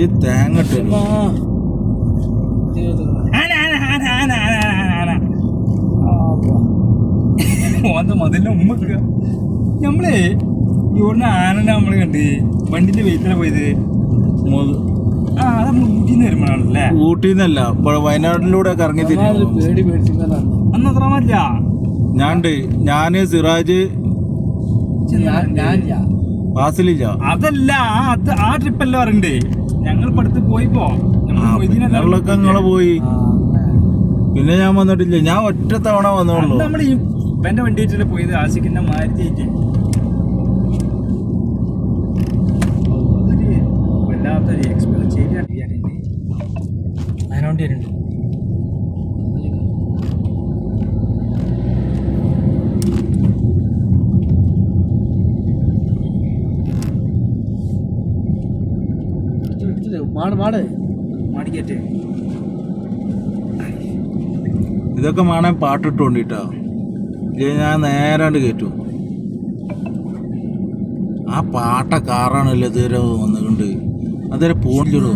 ഈ തേങ്ങ ഓന്റെ മതിലിന്റെ ഉമ്മക്ക് നമ്മളേ ഇവിടുന്ന് ആനനെ നമ്മള് കണ്ട് വണ്ടിന്റെ വെയിറ്റിലെ പോയത്. ആ അത് നമ്മൾ ഊട്ടിന്ന് വരുമ്പോഴാണല്ലേ? ഊട്ടിന്നല്ല, വയനാട്ടിലൂടെ കറങ്ങി തിരിഞ്ഞു. അന്ന് അത്ര മല്ല. ഞാന് സിറാജ് ഫാസിലില്ല. അതല്ല, ആ ട്രിപ്പല്ലേ പറയണ്ടേ. ഞങ്ങൾ ഇപ്പൊ അടുത്ത് പോയിപ്പോ ഞങ്ങളൊക്കെ നിങ്ങളെ പോയി. പിന്നെ ഞാൻ വന്നിട്ടില്ല. ഞാൻ ഒറ്റ തവണ വന്നോളൂ. നമ്മൾ ഈ എന്റെ വണ്ടി ആയിട്ടല്ലേ പോയത്. ആശിക്കിന്റെ മാറ്റി വല്ലാത്തൊരു എക്സ്പീരിയൻസ്. ശരിയാണ്, അതിനോണ്ടി വരുന്നുണ്ട്. മാടിക്കേറ്റേ ഇതൊക്കെ വേണേ പാട്ടിട്ടോണ്ടിട്ടോ. ഞാൻ നേരാണ്ട് കയറ്റും. ആ പാട്ട കാറാണല്ലോ ഇതുവരെ വന്നുകൊണ്ട്. അതുവരെ പോണില്ലടോ.